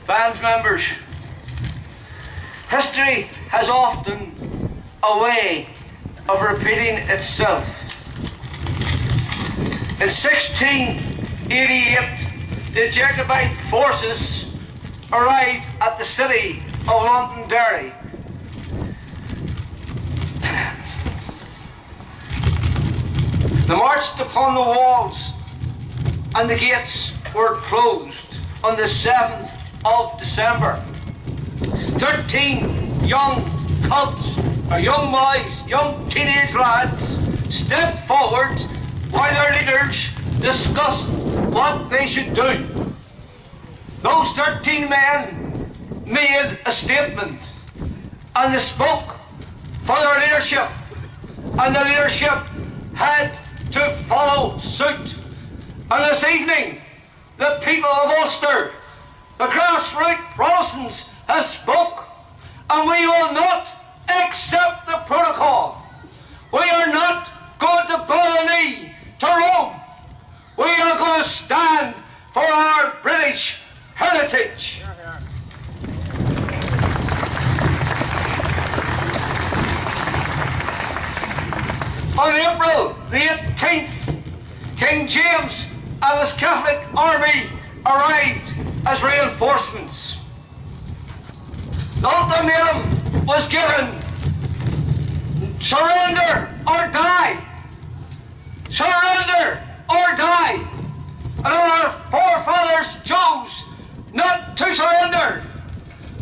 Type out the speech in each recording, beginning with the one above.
Band's members, history has often a way of repeating itself. In 1688, the Jacobite forces arrived at the city of Londonderry. They marched upon the walls and the gates were closed on the 7th of December. 13 young cubs, or young boys, young teenage lads, stepped forward while their leaders discussed what they should do. Those 13 men made a statement and they spoke for their leadership, and the leadership had to follow suit. And this evening, the people of Ulster, the grassroots Protestants, have spoke, and we will not accept the protocol. We are not going to bow the knee to Rome. We are going to stand for our British heritage. On April the 18th, King James and his Catholic army arrived as reinforcements. The ultimatum was given: surrender or die. Surrender or die. And our forefathers chose not to surrender.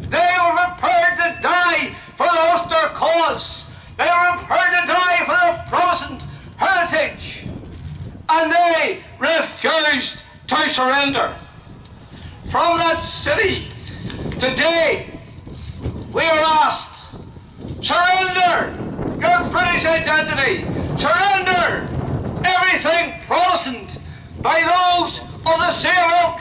They were prepared to die for the Ulster cause. They were prepared to die for the Protestant heritage. And they refused to surrender. From that city, today, we are asked, surrender your British identity. Surrender everything Protestant by those of the same ilk,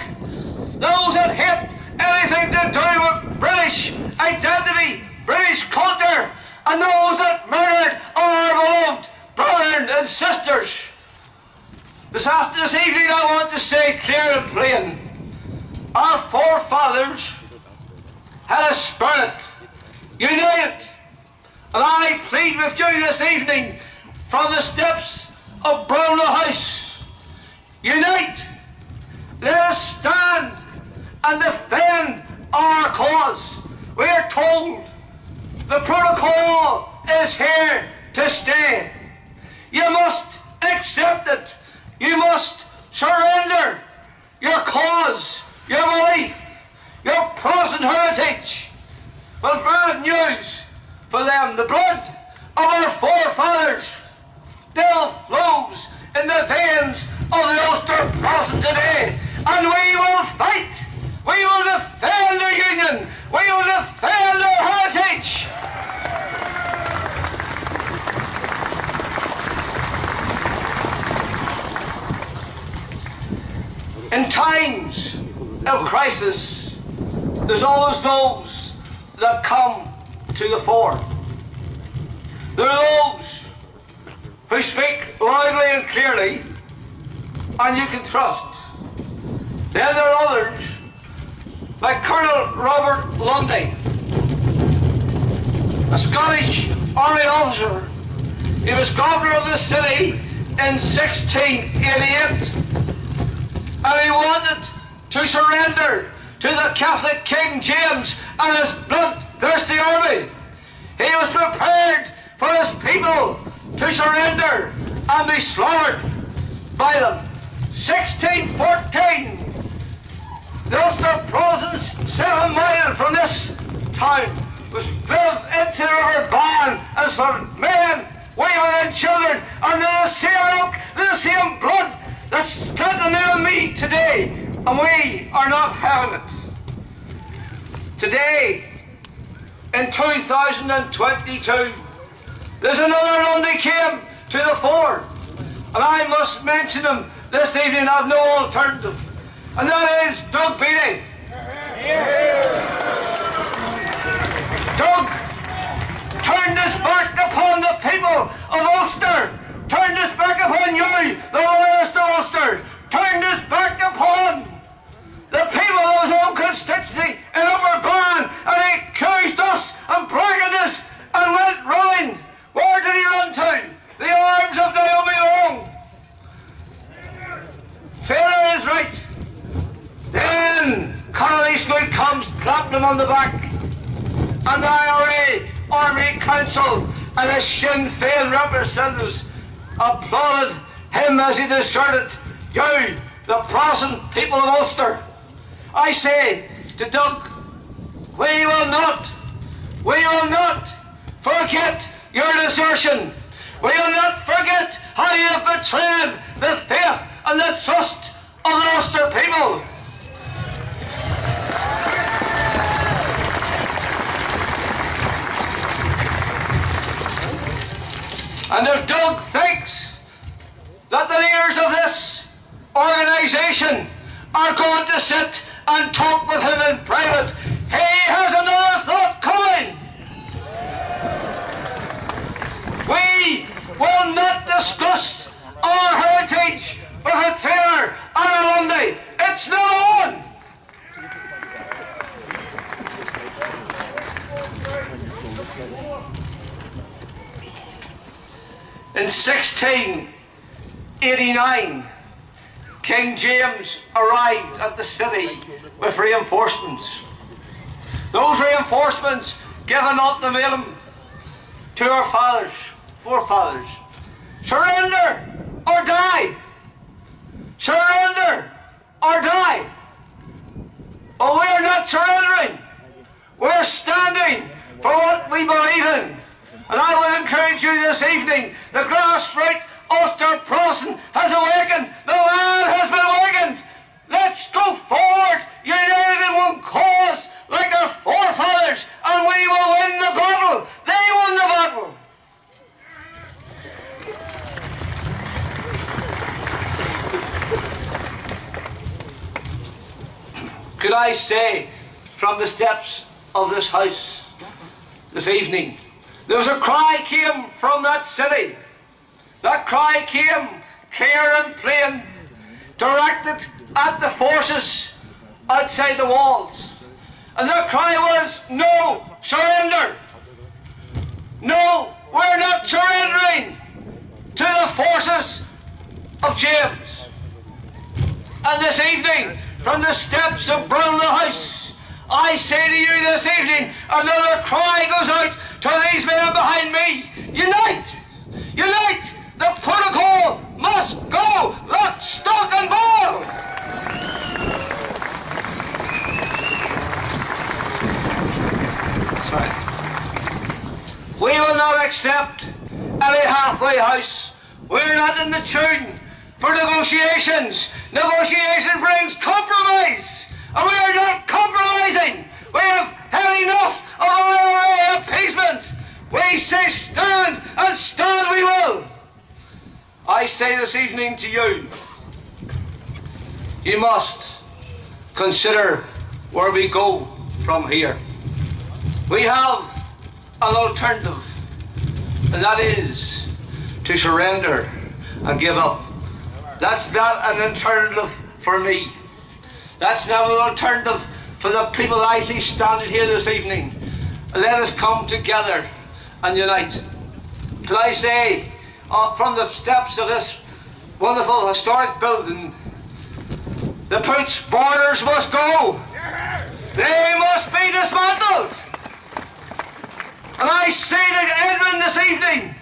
those that hate anything to do with British identity, British culture, and those that murdered our beloved brothers and sisters. This evening I want to say clear and plain, our forefathers had a spirit, united, and I plead with you this evening from the steps of Brownlow House, unite, let us stand and defend our cause. We are told the protocol is here to stay. You must accept it. You must surrender your cause, your belief, your Protestant heritage. Well, bad news for them. The blood of our forefathers still flows in the veins of the Ulster Protestants today. And we will fight. We will defend our union. We will defend our heritage. In times of crisis, there's always those that come to the fore. There are those who speak loudly and clearly, and you can trust. Then there are others, like Colonel Robert Lundy, a Scottish army officer. He was governor of this city in 1688, and he wanted to surrender to the Catholic King James and his bloodthirsty army. He was prepared for his people to surrender and be slaughtered by them. 1614, the Ulster Protestants 7 miles from this town was driven into the River Bann and some men, women and children, and they're the same ilk, the same blood that's standing near me today, and we are not having it. Today, in 2022, there's another Lundy came to the fore, and I must mention him this evening. I have no alternative, and that is Doug Beattie. Doug turned his back upon the people of Ulster, turned his back upon you, the loyalist of Ulster, turned his back upon the people of his own constituency in good comes clapped him on the back. And the IRA, Army Council, and his Sinn Féin representatives applauded him as he deserted you, the Protestant people of Ulster. I say to Doug, we will not forget your desertion. We will not forget how you have betrayed the faith and the trust of the Ulster people. And if Doug thinks that the leaders of this organisation are going to sit and talk with him in private, he has another thought coming. We will not discuss our heritage with a traitor on a Monday. It's not on. In 1689, King James arrived at the city with reinforcements. Those reinforcements gave an ultimatum to our forefathers. Surrender or die. Surrender or die. But we are not surrendering. We're standing for what we believe in. And I would encourage you this evening, the grassroots Ulster Protestant has awakened. The land has been awakened. Let's go forward, united in one cause, like our forefathers, and we will win the battle. They won the battle. Could I say, from the steps of this house this evening, there was a cry came from that city. That cry came clear and plain, directed at the forces outside the walls. And that cry was, no surrender. No, we're not surrendering to the forces of James. And this evening, from the steps of Brownlow House, I say to you this evening, another cry goes out to these men behind me. Unite! Unite! The protocol must go! Lock, stock and barrel! Sorry. We will not accept any halfway house. We're not in the tune for negotiations. Negotiation brings compromise, and we are not compromising. We have had enough of our appeasement. We say stand, and stand we will. I say this evening to you, you must consider where we go from here. We have an alternative, and that is to surrender and give up. That's not an alternative for me. That's not an alternative for the people I see standing here this evening. Let us come together and unite. Could I say, from the steps of this wonderful historic building, the Poots borders must go. They must be dismantled. And I say to Edmund this evening,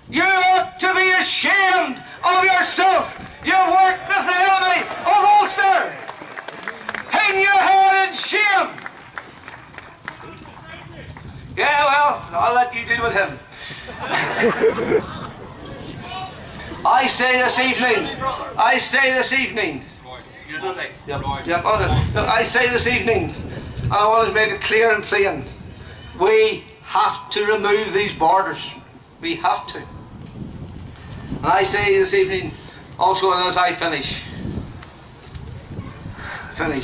you ought to be ashamed of yourself. You've worked with the enemy of Ulster. Hang your head in shame. Yeah, well, I'll let you deal with him. I say this evening, I say this evening, and I want to make it clear and plain, we have to remove these borders. We have to. And I say this evening, also, and as I finish, I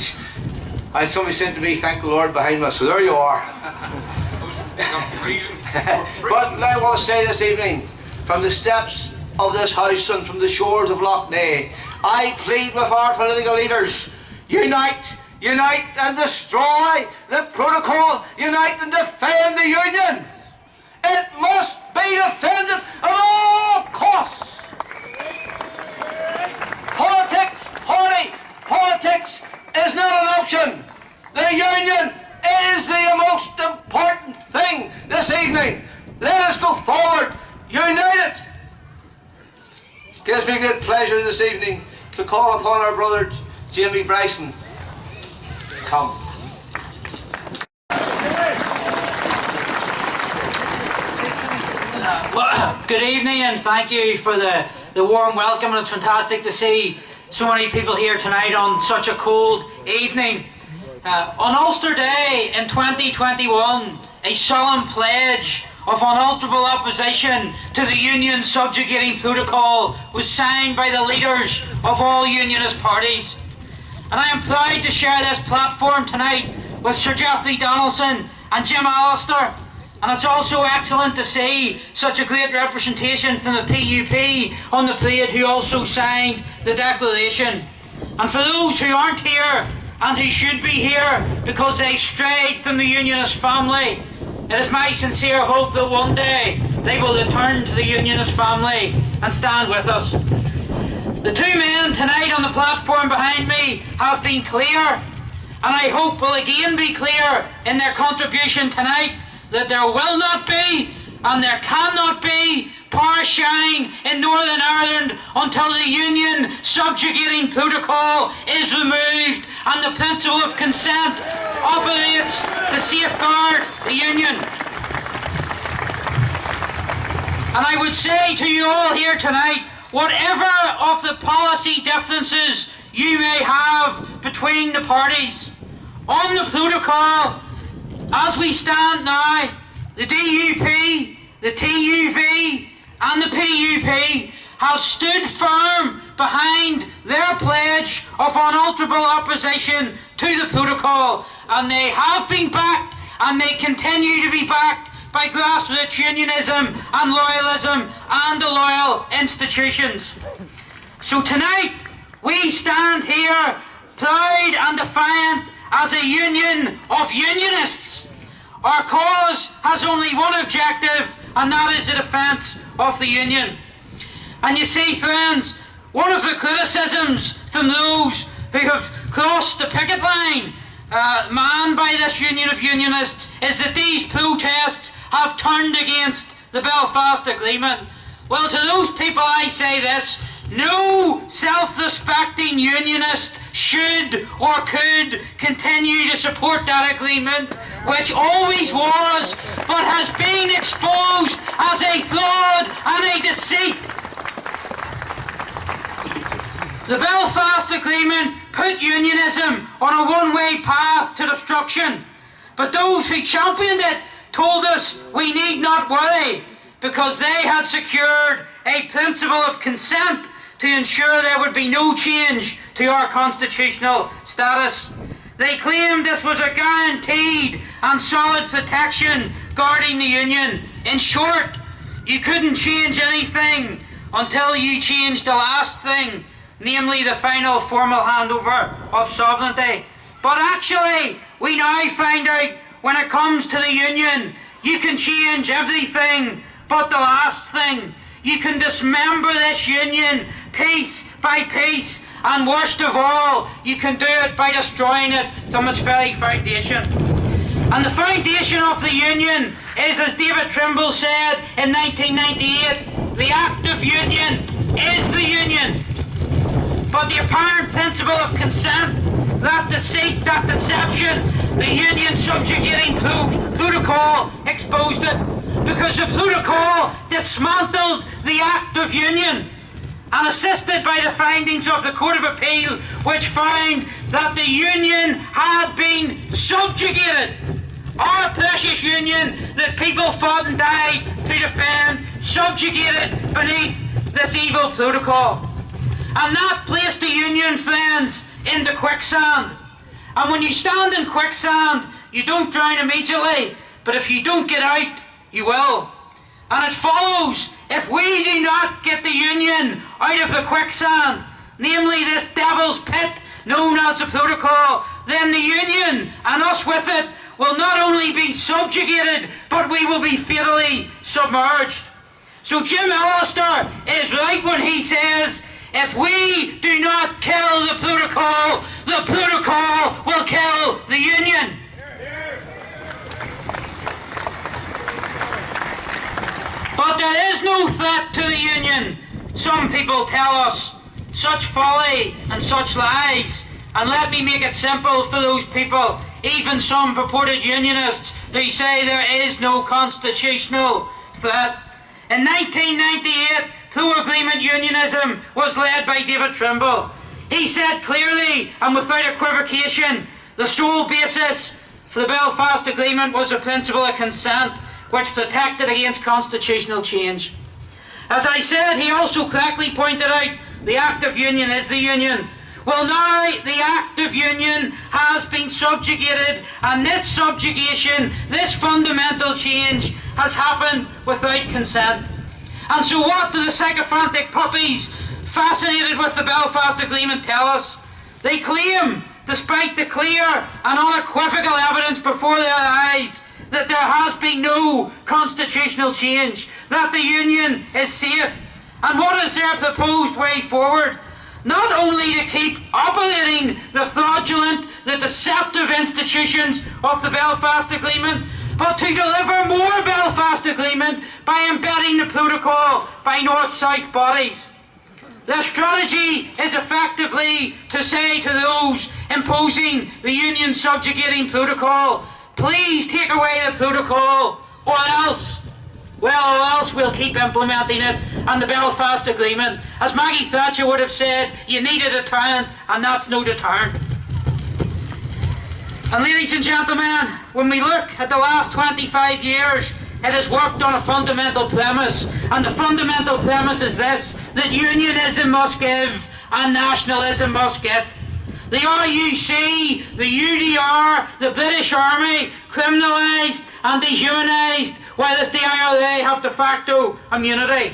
had somebody saying to me, thank the Lord behind me, so there you are. But I want to say this evening, from the steps of this house and from the shores of Loch Ness, I plead with our political leaders, unite, unite and destroy the protocol, unite and defend the Union. It must be defended at all costs. Politics is not an option. The Union is the most important thing this evening. Let us go forward, united. It gives me great pleasure this evening to call upon our brother Jamie Bryson. Come. Well, good evening, and thank you for the warm welcome. And it's fantastic to see so many people here tonight on such a cold evening. On Ulster Day in 2021, a solemn pledge of unalterable opposition to the Union subjugating protocol was signed by the leaders of all Unionist parties. And I am proud to share this platform tonight with Sir Geoffrey Donaldson and Jim Allister. And it's also excellent to see such a great representation from the PUP on the parade, who also signed the declaration. And for those who aren't here and who should be here because they strayed from the Unionist family, it is my sincere hope that one day they will return to the Unionist family and stand with us. The two men tonight on the platform behind me have been clear, and I hope will again be clear in their contribution tonight, that there will not be and there cannot be power sharing in Northern Ireland until the Union subjugating protocol is removed and the principle of consent operates to safeguard the Union. And I would say to you all here tonight, whatever of the policy differences you may have between the parties, on the protocol, as we stand now, the DUP, the TUV and the PUP have stood firm behind their pledge of unalterable opposition to the protocol, and they have been backed and they continue to be backed by grassroots unionism and loyalism and the loyal institutions. So tonight we stand here proud and defiant as a union of unionists. Our cause has only one objective, and that is the defence of the Union. And you see, friends, one of the criticisms from those who have crossed the picket line manned by this Union of Unionists is that these protests have turned against the Belfast Agreement. Well, to those people I say this: no self-respecting unionist should or could continue to support that agreement, which always was, but has been exposed as a fraud and a deceit. The Belfast Agreement put unionism on a one-way path to destruction, but those who championed it told us we need not worry, because they had secured a principle of consent to ensure there would be no change to our constitutional status. They claimed this was a guaranteed and solid protection guarding the Union. In short, you couldn't change anything until you changed the last thing, namely the final formal handover of sovereignty. But actually, we now find out when it comes to the Union, you can change everything but the last thing. You can dismember this Union piece by piece, and worst of all, you can do it by destroying it from its very foundation. And the foundation of the Union is, as David Trimble said in 1998, the act of union is the Union. But the apparent principle of consent, that deceit, that deception, the Union subjugating protocol exposed it, because the protocol dismantled the act of union, and assisted by the findings of the Court of Appeal, which found that the Union had been subjugated. Our precious Union that people fought and died to defend, subjugated beneath this evil protocol. And that placed the Union, friends, into quicksand. And when you stand in quicksand, you don't drown immediately, but if you don't get out, you will. And it follows, if we do not get the Union out of the quicksand, namely this devil's pit known as the protocol, then the Union, and us with it, will not only be subjugated, but we will be fatally submerged. So Jim Allister is right when he says, If we do not kill the protocol will kill the union. But there is no threat to the union. Some people tell us such folly and such lies. And let me make it simple for those people, even some purported unionists who say there is no constitutional threat. In 1998, pro-agreement unionism was led by David Trimble. He said clearly and without equivocation, the sole basis for the Belfast Agreement was the principle of consent, which protected against constitutional change. As I said, he also correctly pointed out the act of union is the union. Well, now the act of union has been subjugated, and this subjugation, this fundamental change, has happened without consent. And so what do the sycophantic puppies fascinated with the Belfast Agreement tell us? They claim, despite the clear and unequivocal evidence before their eyes, that there has been no constitutional change, that the union is safe. And what is their proposed way forward? Not only to keep operating the fraudulent, the deceptive institutions of the Belfast Agreement, but to deliver more Belfast Agreement by embedding the protocol by north-south bodies. Their strategy is effectively to say to those imposing the union subjugating protocol, please take away the protocol, or else we'll keep implementing it. And the Belfast Agreement, as Maggie Thatcher would have said, you need a deterrent, and that's no deterrent. And ladies and gentlemen, when we look at the last 25 years, it has worked on a fundamental premise, and the fundamental premise is this, that unionism must give and nationalism must get. The RUC, the UDR, the British Army, criminalised and dehumanised, whilst the IRA have de facto immunity.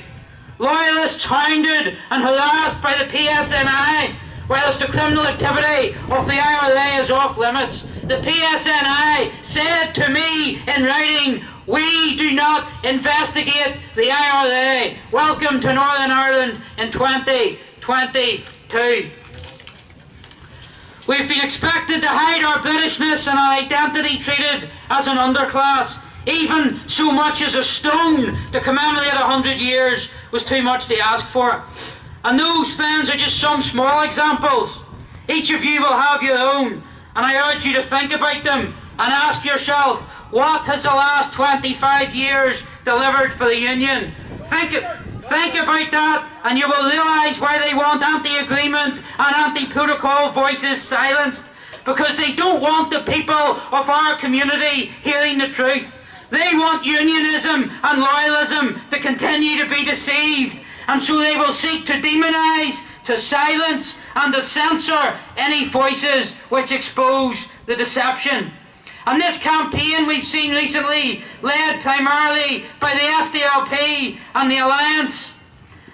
Loyalists hounded and harassed by the PSNI, whilst the criminal activity of the IRA is off limits. The PSNI said to me in writing, we do not investigate the IRA. Welcome to Northern Ireland in 2022. We've been expected to hide our Britishness and our identity treated as an underclass. Even so much as a stone to commemorate 100 years was too much to ask for. And those things are just some small examples. Each of you will have your own, and I urge you to think about them and ask yourself, what has the last 25 years delivered for the Union? Think about that, and you will realise why they want anti-agreement and anti-protocol voices silenced. Because they don't want the people of our community hearing the truth. They want unionism and loyalism to continue to be deceived, and so they will seek to demonise, to silence and to censor any voices which expose the deception. And this campaign we've seen recently, led primarily by the SDLP and the Alliance,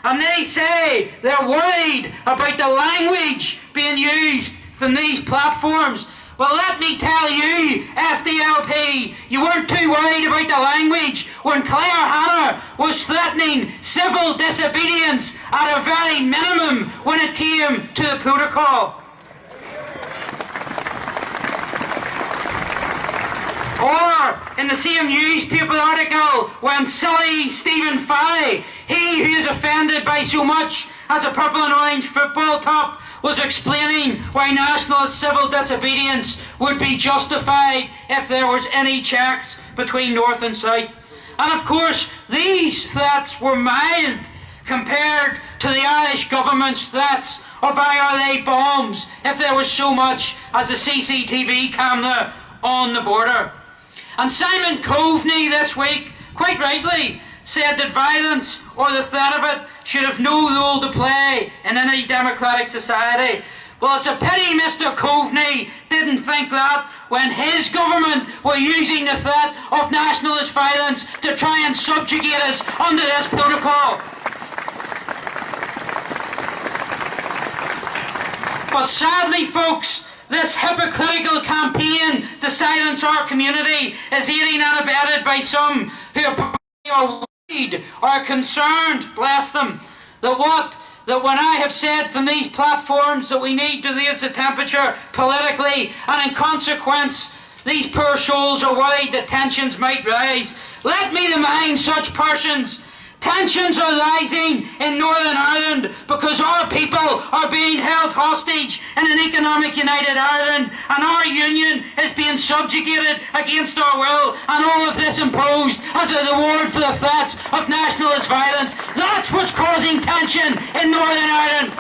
and they say they're worried about the language being used from these platforms. Well, let me tell you, SDLP, you weren't too worried about the language when Claire Hanna was threatening civil disobedience at a very minimum when it came to the protocol. Or in the same newspaper article when silly Stephen Fry, he who is offended by so much as a purple and orange football top, was explaining why nationalist civil disobedience would be justified if there was any checks between North and South. And of course, these threats were mild compared to the Irish government's threats of IRA bombs if there was so much as a CCTV camera on the border. And Simon Coveney this week, quite rightly, said that violence or the threat of it should have no role to play in any democratic society. Well, it's a pity Mr. Coveney didn't think that when his government were using the threat of nationalist violence to try and subjugate us under this protocol. But sadly, folks, this hypocritical campaign to silence our community is aided and abetted by some who are worried or concerned, bless them, that what that when I have said from these platforms that we need to raise the temperature politically, and in consequence these poor souls are worried that tensions might rise, let me remind such persons, tensions are rising in Northern Ireland because our people are being held hostage in an economic united Ireland, and our union is being subjugated against our will, and all of this imposed as a reward for the threats of nationalist violence. That's what's causing tension in Northern Ireland.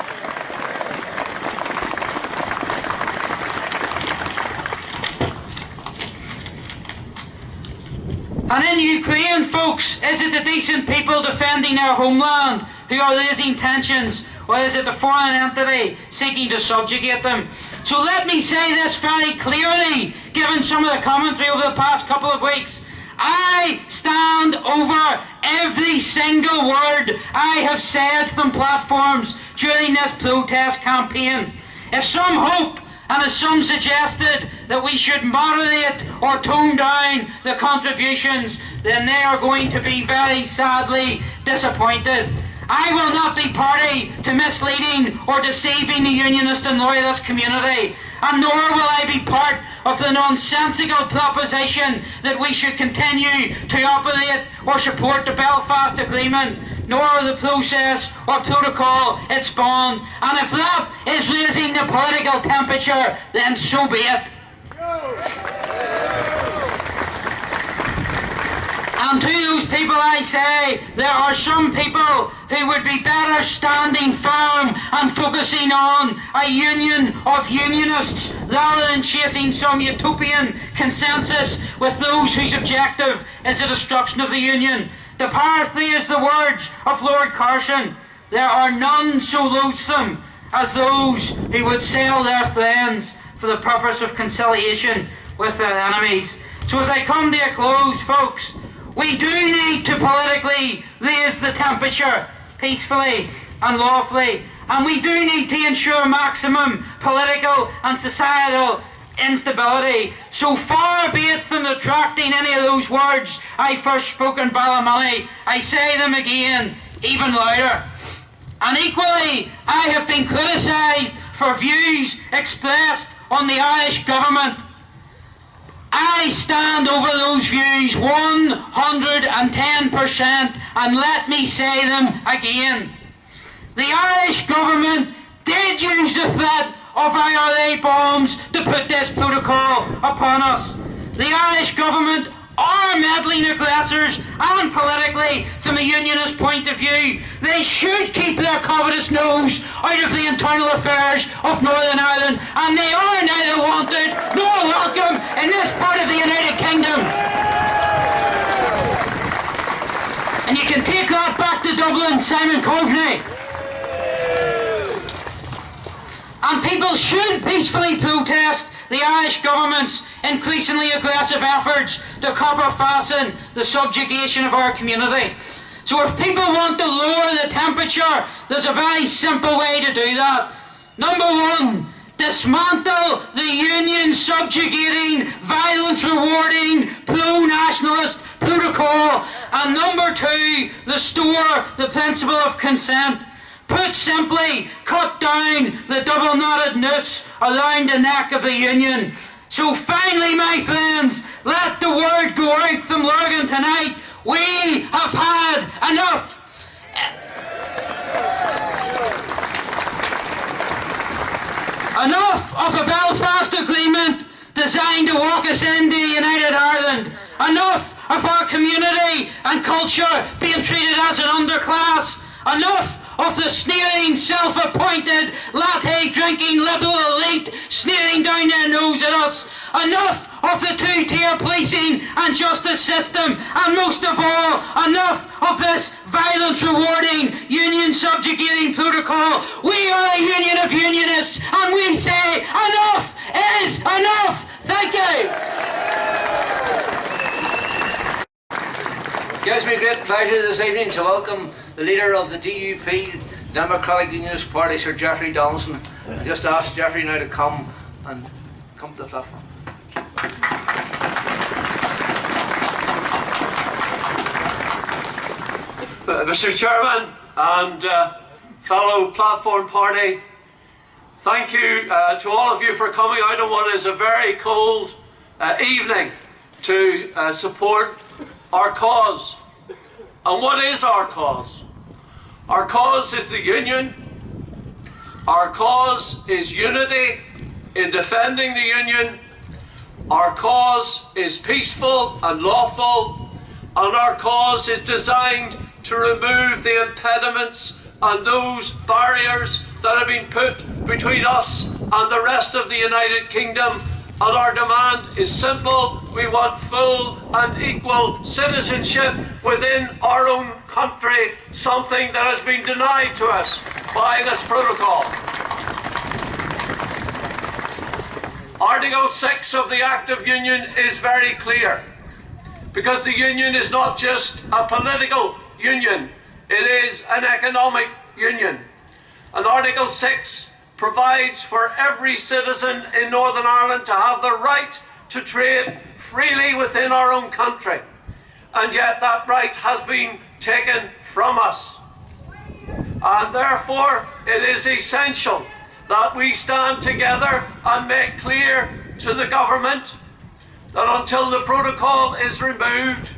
And in Ukraine, folks, is it the decent people defending their homeland who are raising tensions, or is it the foreign entity seeking to subjugate them? So let me say this very clearly, given some of the commentary over the past couple of weeks. I stand over every single word I have said from platforms during this protest campaign. If some hope, and as some suggested, that we should moderate or tone down the contributions, then they are going to be very sadly disappointed. I will not be party to misleading or deceiving the unionist and loyalist community, and nor will I be part of the nonsensical proposition that we should continue to operate or support the Belfast Agreement, nor the process or protocol it spawned. And if that is raising the political temperature, then so be it. And to those people I say, there are some people who would be better standing firm and focusing on a union of unionists rather than chasing some utopian consensus with those whose objective is the destruction of the union. To paraphrase the words of Lord Carson, there are none so loathsome as those who would sell their friends for the purpose of conciliation with their enemies. So as I come to a close, folks, we do need to politically raise the temperature peacefully and lawfully, and we do need to ensure maximum political and societal instability. So far be it from retracting any of those words I first spoke in Ballymoney, I say them again, even louder. And equally, I have been criticised for views expressed on the Irish government. I stand over those views 110%, and let me say them again. The Irish government did use the threat of IRA bombs to put this protocol upon us. The Irish government are meddling aggressors, and politically, from a unionist point of view, they should keep their covetous nose out of the internal affairs of Northern Ireland, and they are neither wanted nor welcome in this part of the United Kingdom. And you can take that back to Dublin, Simon Coveney. And people should peacefully protest the Irish government's increasingly aggressive efforts to copper fasten the subjugation of our community. So if people want to lower the temperature, there's a very simple way to do that. Number one, dismantle the union subjugating, violence rewarding, pro-nationalist protocol. And number two, restore the principle of consent. Put simply, cut down the double-knotted noose around the neck of the union. So finally, my friends, let the word go out from Lurgan tonight. We have had enough. Enough of a Belfast Agreement designed to walk us into United Ireland. Enough of our community and culture being treated as an underclass. Enough of the sneering, self-appointed, latte-drinking liberal elite sneering down their nose at us. Enough of the two-tier policing and justice system, and most of all, enough of this violence-rewarding, union-subjugating protocol. We are a union of unionists, and we say enough is enough. Thank you. It gives me great pleasure this evening to welcome the leader of the DUP, Democratic Unionist Party, Sir Geoffrey Donaldson. I just asked Geoffrey now to come to the platform. Mr. Chairman and fellow platform party, thank you to all of you for coming out on what is a very cold evening to support our cause. And what is our cause? Our cause is the Union. Our cause is unity in defending the Union. Our cause is peaceful and lawful, and our cause is designed to remove the impediments and those barriers that have been put between us and the rest of the United Kingdom. And our demand is simple: we want full and equal citizenship within our own country, something that has been denied to us by this protocol. Article 6 of the Act of Union is very clear, because the Union is not just a political union, it is an economic union. And Article 6 provides for every citizen in Northern Ireland to have the right to trade freely within our own country. And yet that right has been taken from us. And therefore it is essential that we stand together and make clear to the government that until the protocol is removed,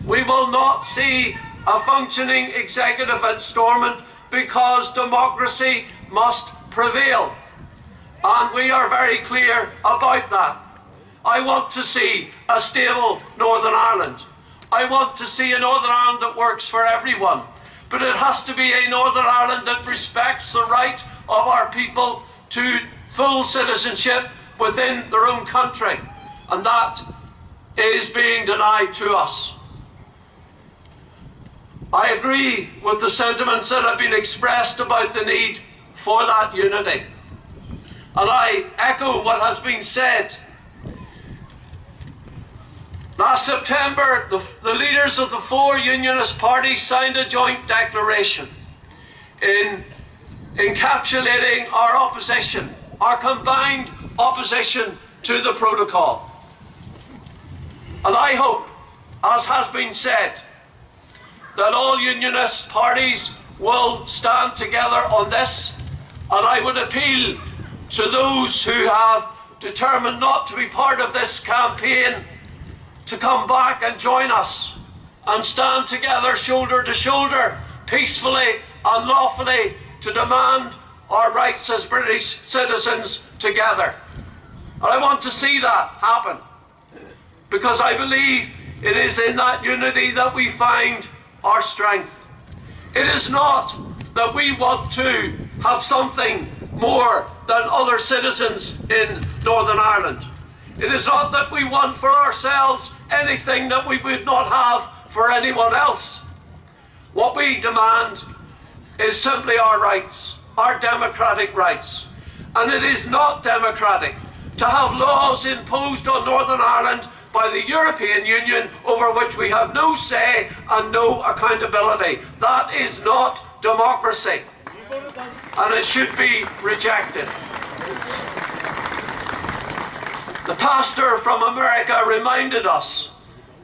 we will not see a functioning executive at Stormont, because democracy must prevail. And we are very clear about that. I want to see a stable Northern Ireland. I want to see a Northern Ireland that works for everyone. But it has to be a Northern Ireland that respects the right of our people to full citizenship within their own country. And that is being denied to us. I agree with the sentiments that have been expressed about the need for that unity. And I echo what has been said. Last September, the leaders of the 4 unionist parties signed a joint declaration in encapsulating our opposition, our combined opposition to the protocol. And I hope, as has been said, that all unionist parties will stand together on this. And I would appeal to those who have determined not to be part of this campaign to come back and join us and stand together shoulder to shoulder, peacefully and lawfully, to demand our rights as British citizens together. And I want to see that happen, because I believe it is in that unity that we find our strength. It is not that we want to have something more than other citizens in Northern Ireland. It is not that we want for ourselves anything that we would not have for anyone else. What we demand is simply our rights, our democratic rights. And it is not democratic to have laws imposed on Northern Ireland by the European Union over which we have no say and no accountability. That is not democracy, and it should be rejected. The pastor from America reminded us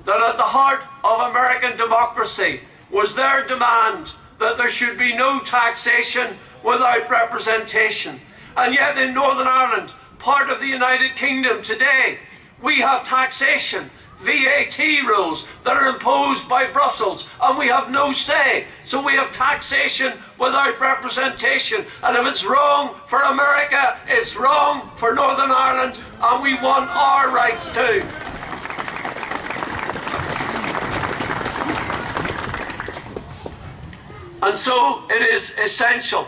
that at the heart of American democracy was their demand that there should be no taxation without representation. And yet in Northern Ireland, part of the United Kingdom today, we have taxation, VAT rules that are imposed by Brussels, and we have no say. So we have taxation without representation. And if it's wrong for America, it's wrong for Northern Ireland, and we want our rights too. And so it is essential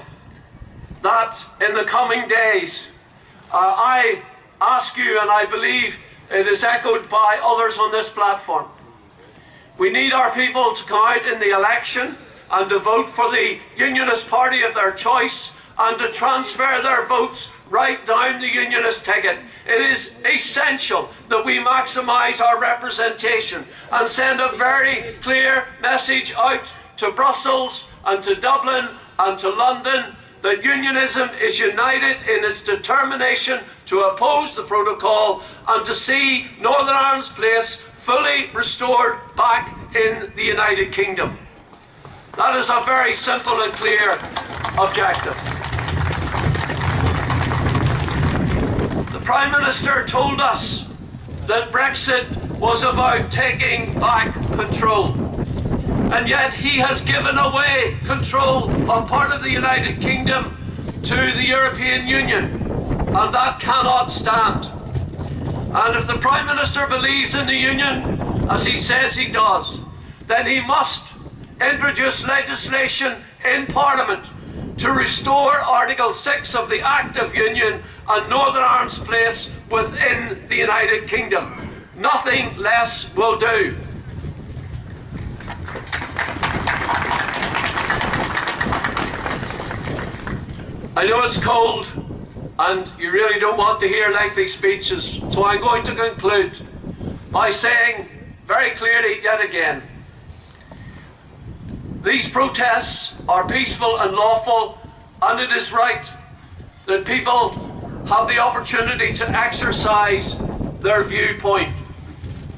that in the coming days, I ask you, and I believe it is echoed by others on this platform, we need our people to come out in the election and to vote for the Unionist Party of their choice, and to transfer their votes right down the Unionist ticket. It is essential that we maximise our representation and send a very clear message out to Brussels and to Dublin and to London that unionism is united in its determination to oppose the protocol and to see Northern Ireland's place fully restored back in the United Kingdom. That is a very simple and clear objective. The Prime Minister told us that Brexit was about taking back control. And yet he has given away control of part of the United Kingdom to the European Union. And that cannot stand. And if the Prime Minister believes in the Union, as he says he does, then he must introduce legislation in Parliament to restore Article 6 of the Act of Union and Northern Ireland's place within the United Kingdom. Nothing less will do. I know it's cold and you really don't want to hear lengthy speeches, so I'm going to conclude by saying very clearly yet again, these protests are peaceful and lawful, and it is right that people have the opportunity to exercise their viewpoint,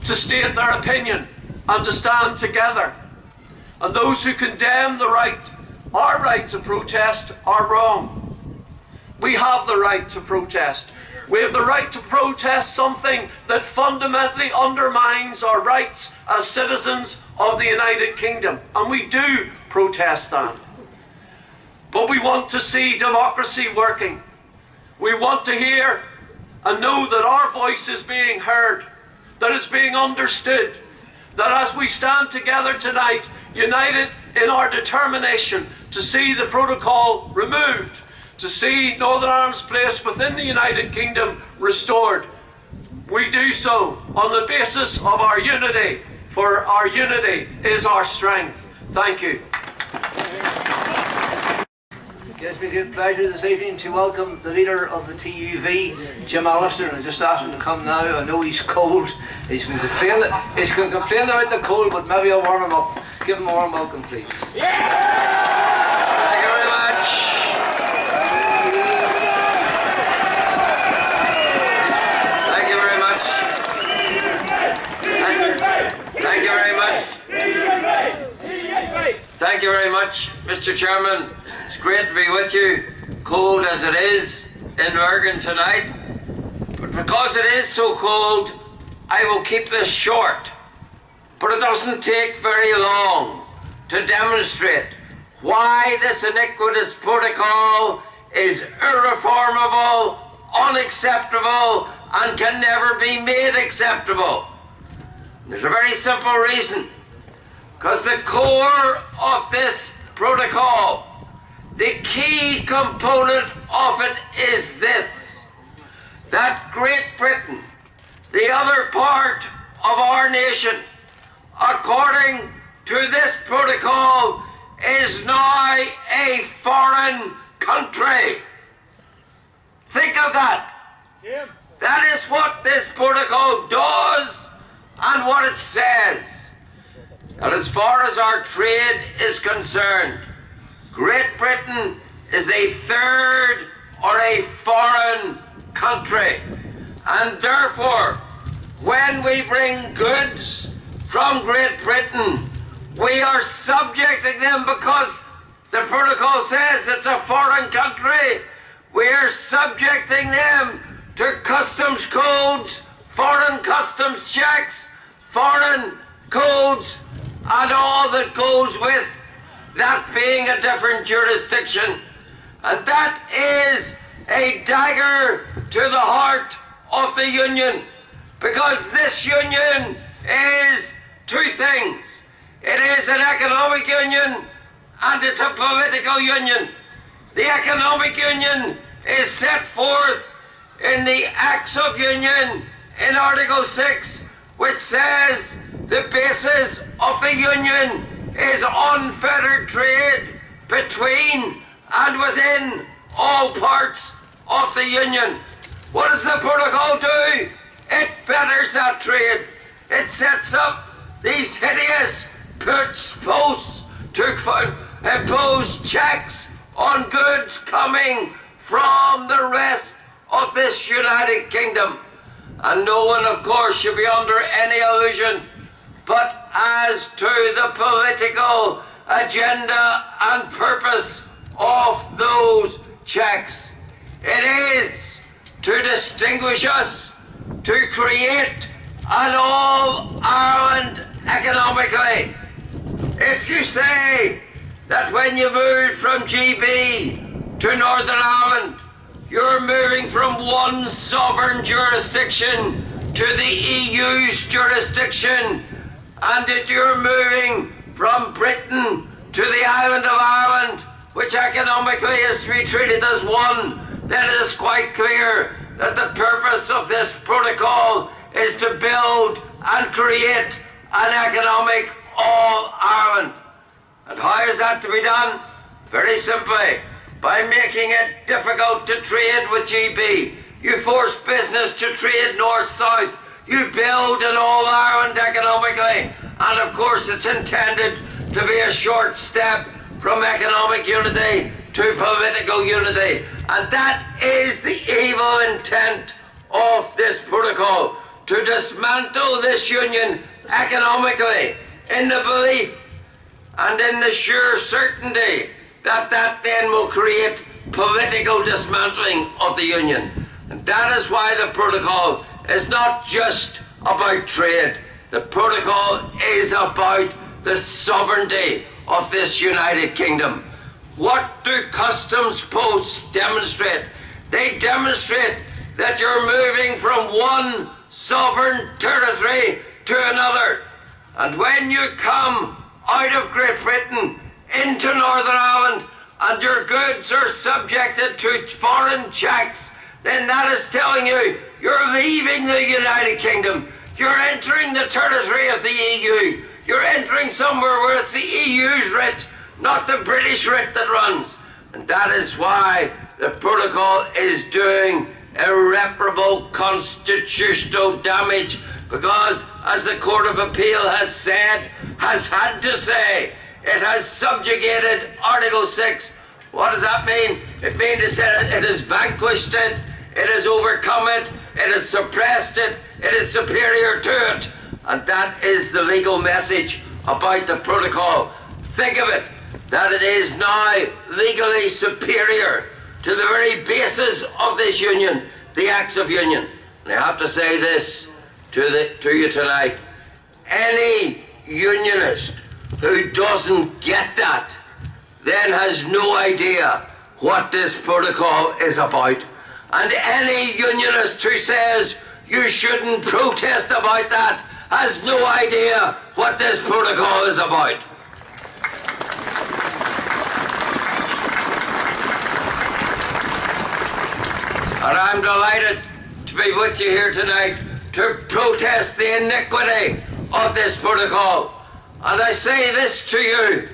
to state their opinion, and to stand together. And those who condemn our right to protest, are wrong. We have the right to protest. We have the right to protest something that fundamentally undermines our rights as citizens of the United Kingdom. And we do protest that. But we want to see democracy working. We want to hear and know that our voice is being heard, that it's being understood, that as we stand together tonight, united in our determination to see the protocol removed, to see Northern Ireland's place within the United Kingdom restored, we do so on the basis of our unity, for our unity is our strength. Thank you. It gives me great pleasure this evening to welcome the leader of the TUV, Jim Allister, and I just asked him to come now. I know he's cold. He's going to complain about the cold, but maybe I'll warm him up. Give him a warm welcome, please. Yeah! Thank you very much. Thank you very much. Thank you very much. Thank you very much, Mr. Chairman. It's great to be with you, cold as it is in Lurgan tonight. But because it is so cold, I will keep this short. But it doesn't take very long to demonstrate why this iniquitous protocol is irreformable, unacceptable, and can never be made acceptable. There's a very simple reason. Because the core of this protocol, the key component of it is this: that Great Britain, the other part of our nation, according to this protocol, is now a foreign country. Think of that. Yeah. That is what this protocol does and what it says. And as far as our trade is concerned, Great Britain is a third or a foreign country. And therefore, when we bring goods from Great Britain, we are subjecting them, because the protocol says it's a foreign country, we are subjecting them to customs codes, foreign customs checks, foreign codes, and all that goes with that being a different jurisdiction. And that is a dagger to the heart of the Union, because this Union is two things. It is an economic union and it's a political union. The economic union is set forth in the Acts of Union in Article 6, which says the basis of the Union is unfettered trade between and within all parts of the Union. What does the protocol do? It fetters that trade. It sets up these hideous posts to impose checks on goods coming from the rest of this United Kingdom. And no one, of course, should be under any illusion, but as to the political agenda and purpose of those checks. It is to distinguish us, to create an all-Ireland economically. If you say that when you move from GB to Northern Ireland, you're moving from one sovereign jurisdiction to the EU's jurisdiction, and that you're moving from Britain to the island of Ireland, which economically is to be treated as one, then it is quite clear that the purpose of this protocol is to build and create an economic all-Ireland. And how is that to be done? Very simply, by making it difficult to trade with GB. You force business to trade north-south. You build an all-Ireland economically. And of course it's intended to be a short step from economic unity to political unity. And that is the evil intent of this protocol, to dismantle this union economically, in the belief and in the sure certainty that that then will create political dismantling of the union. And that is why the protocol is not just about trade. The protocol is about the sovereignty of this United Kingdom. What do customs posts demonstrate? They demonstrate that you're moving from one sovereign territory to another. And when you come out of Great Britain into Northern Ireland and your goods are subjected to foreign checks, then that is telling you you're leaving the United Kingdom. You're entering the territory of the EU. You're entering somewhere where it's the EU's writ, not the British writ that runs. And that is why the protocol is doing irreparable constitutional damage, because, as the Court of Appeal has said, has had to say, it has subjugated Article 6. What does that mean? It means to say it has vanquished it, it has overcome it, it has suppressed it, it is superior to it. And that is the legal message about the protocol. Think of it, that it is now legally superior to the very basis of this union, the Acts of Union. And I have to say this to you tonight. Any unionist who doesn't get that then has no idea what this protocol is about. And any unionist who says you shouldn't protest about that has no idea what this protocol is about. And I'm delighted to be with you here tonight to protest the iniquity of this protocol. And I say this to you,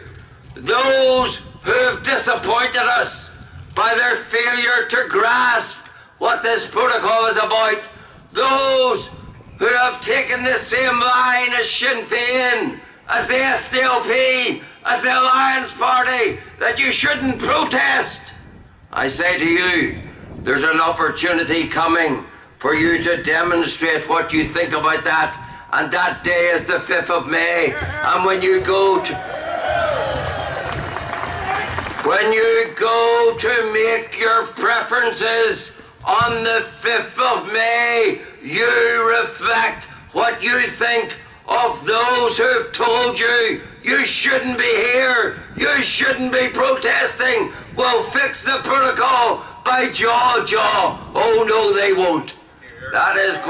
those who have disappointed us by their failure to grasp what this protocol is about, those who have taken the same line as Sinn Féin, as the SDLP, as the Alliance Party, that you shouldn't protest, I say to you, there's an opportunity coming for you to demonstrate what you think about that, and that day is the 5th of May. And when you go to make your preferences on the 5th of May, you reflect what you think of those who've told you you shouldn't be here, you shouldn't be protesting. We'll fix the protocol by jaw. Oh no, they won't. That of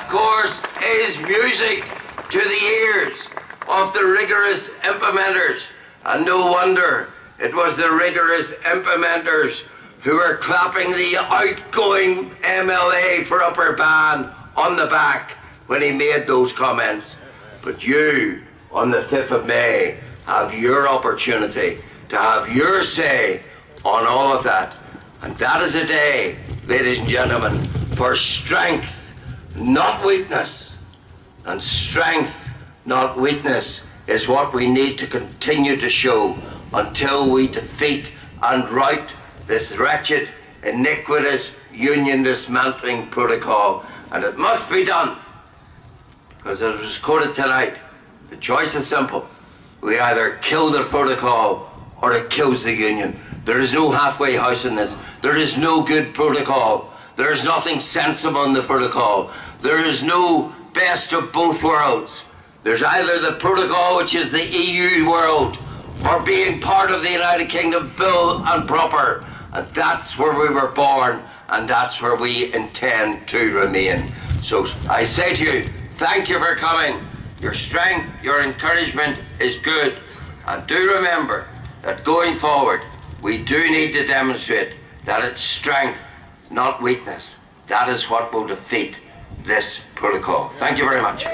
course is music to the ears of the rigorous implementers. And no wonder it was the rigorous implementers who were clapping the outgoing MLA for Upper Ban on the back when he made those comments. But you, on the 5th of May, have your opportunity to have your say on all of that. And that is a day, ladies and gentlemen, for strength, not weakness. And strength, not weakness, is what we need to continue to show until we defeat and rout this wretched, iniquitous union dismantling protocol. And it must be done, because as was quoted tonight, the choice is simple. We either kill the protocol or it kills the union. There is no halfway house in this. There is no good protocol. There is nothing sensible in the protocol. There is no best of both worlds. There's either the protocol, which is the EU world, or being part of the United Kingdom full and proper. And that's where we were born, and that's where we intend to remain. So I say to you, thank you for coming. Your strength, your encouragement is good. And do remember that going forward, we do need to demonstrate that it's strength, not weakness. That is what will defeat this protocol. Thank you very much.